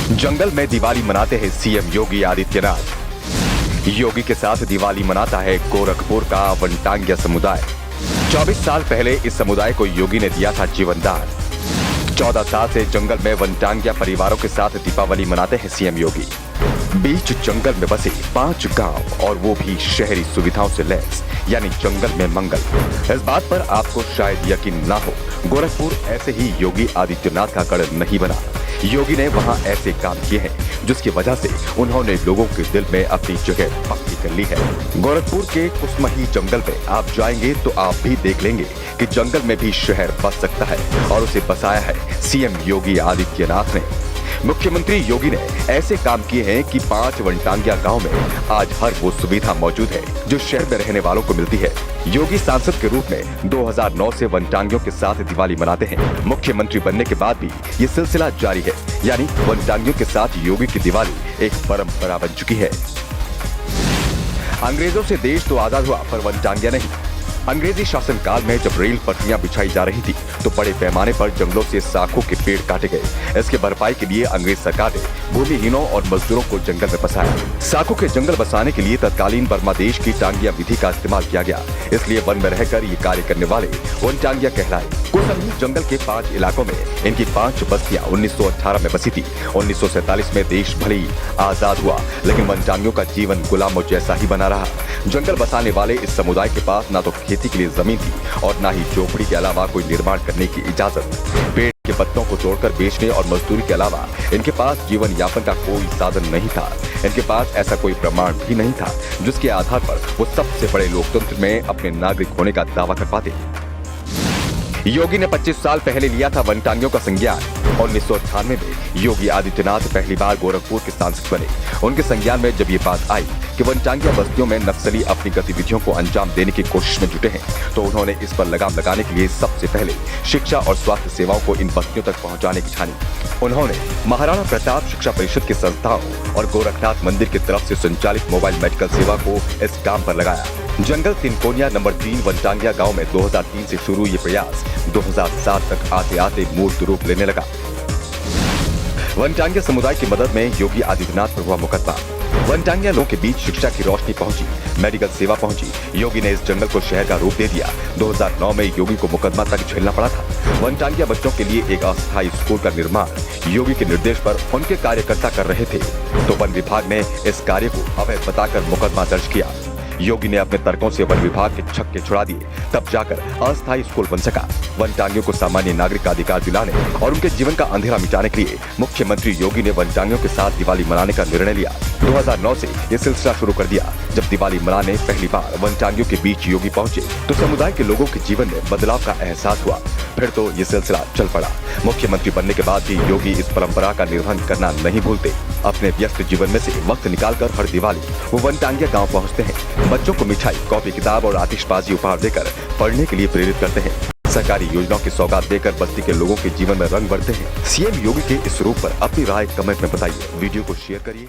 जंगल में दिवाली मनाते हैं सीएम योगी आदित्यनाथ। योगी के साथ दिवाली मनाता है गोरखपुर का वनटांगिया समुदाय। 24 साल पहले इस समुदाय को योगी ने दिया था जीवन दान। 14 साल से जंगल में वनटांगिया परिवारों के साथ दीपावली मनाते हैं सीएम योगी। बीच जंगल में बसे 5 गांव और वो भी शहरी सुविधाओं से लैस, यानी जंगल में मंगल। इस बात पर आपको शायद यकीन ना हो, गोरखपुर ऐसे ही योगी आदित्यनाथ का गढ़ नहीं बना। योगी ने वहां ऐसे काम किए हैं जिसकी वजह से उन्होंने लोगों के दिल में अपनी जगह पक्की कर ली है। गोरखपुर के कुसमही जंगल में आप जाएंगे तो आप भी देख लेंगे कि जंगल में भी शहर बस सकता है और उसे बसाया है सीएम योगी आदित्यनाथ ने। मुख्यमंत्री योगी ने ऐसे काम किए हैं कि 5 वनटांगिया गांव में आज हर वो सुविधा मौजूद है जो शहर में रहने वालों को मिलती है। योगी सांसद के रूप में 2009 से वनटांगियों के साथ दिवाली मनाते हैं। मुख्यमंत्री बनने के बाद भी ये सिलसिला जारी है, यानी वनटांगियों के साथ योगी की दिवाली एक परंपरा बन चुकी है। अंग्रेजों से देश तो आजाद हुआ, पर वनटांगिया नहीं। अंग्रेजी शासन काल में जब रेल पटरियां बिछाई जा रही थी तो बड़े पैमाने पर जंगलों से साखों के पेड़ काटे गए। इसके भरपाई के लिए अंग्रेज सरकार ने भूमिहीनों और मजदूरों को जंगल में बसाया। साखों के जंगल बसाने के लिए तत्कालीन बर्मा देश की टांगिया विधि का इस्तेमाल किया गया, इसलिए वन में रहकर ये कार्य करने वाले वनटांगिया कहलाए। कुसमही जंगल के 5 इलाकों में इनकी 5 बस्तियां 1918 में बसी थी। 1947 में देश भले ही आजाद हुआ, लेकिन वनटांगियों का जीवन गुलामों जैसा ही बना रहा। जंगल बसाने वाले इस समुदाय के पास ना तो खेती के लिए जमीन थी और ना ही झोपड़ी के अलावा कोई निर्माण करने की इजाजत। पेड़ के पत्तों को तोड़कर बेचने और मजदूरी के अलावा इनके पास जीवन यापन का कोई साधन नहीं था। इनके पास ऐसा कोई प्रमाण भी नहीं था जिसके आधार पर वो सबसे बड़े लोकतंत्र में अपने नागरिक होने का दावा कर पाते। योगी ने 25 साल पहले लिया था वनटांगियों का संज्ञान। 1998 में योगी आदित्यनाथ पहली बार गोरखपुर के सांसद बने। उनके संज्ञान में जब ये बात आई कि वनटांगिया बस्तियों में नक्सली अपनी गतिविधियों को अंजाम देने की कोशिश में जुटे हैं, तो उन्होंने इस पर लगाम लगाने के लिए सबसे पहले शिक्षा और स्वास्थ्य सेवाओं को इन बस्तियों तक पहुंचाने की ठानी। उन्होंने महाराणा प्रताप शिक्षा परिषद की संस्थाओं और गोरखनाथ मंदिर की तरफ से संचालित मोबाइल मेडिकल सेवा को इस काम पर लगाया। जंगल तिनकोनिया नंबर 3 वनटांगिया गांव में 2003 से शुरू ये प्रयास 2007 तक आते आते मूर्त रूप लेने लगा। वनटांगिया समुदाय की मदद में योगी आदित्यनाथ पर हुआ मुकदमा। वनटांगिया लोगों के बीच शिक्षा की रोशनी पहुंची, मेडिकल सेवा पहुंची। योगी ने इस जंगल को शहर का रूप दे दिया। 2009 में योगी को मुकदमा तक झेलना पड़ा था। वनटांगिया बच्चों के लिए एक अस्थायी स्कूल का निर्माण योगी के निर्देश पर उनके कार्यकर्ता कर रहे थे, तो वन विभाग ने इस कार्य को अवैध बताकर मुकदमा दर्ज किया। योगी ने अपने तर्कों से वन विभाग के छक्के छुड़ा दिए, तब जाकर अस्थायी स्कूल बन सका। वनटांगियों को सामान्य नागरिक का अधिकार दिलाने और उनके जीवन का अंधेरा मिटाने के लिए मुख्यमंत्री योगी ने वनटांगियों के साथ दिवाली मनाने का निर्णय लिया। 2009 से ये सिलसिला शुरू कर दिया। जब दिवाली मनाने पहली बार वनटांगियों के बीच योगी पहुंचे तो समुदाय के लोगों के जीवन में बदलाव का एहसास हुआ। फिर तो ये सिलसिला चल पड़ा। मुख्यमंत्री बनने के बाद भी योगी इस परंपरा का निर्वहन करना नहीं भूलते। अपने व्यस्त जीवन में से वक्त निकालकर हर दिवाली वो वनटांगिया गांव पहुंचते हैं। बच्चों को मिठाई, कॉपी किताब और आतिशबाजी उपहार देकर पढ़ने के लिए प्रेरित करते हैं। सरकारी योजनाओं की सौगात देकर बस्ती के लोगों के जीवन में रंग भरते हैं। सीएम योगी के इस रूप पर अपनी राय कमेंट में बताइए। वीडियो को शेयर करिए।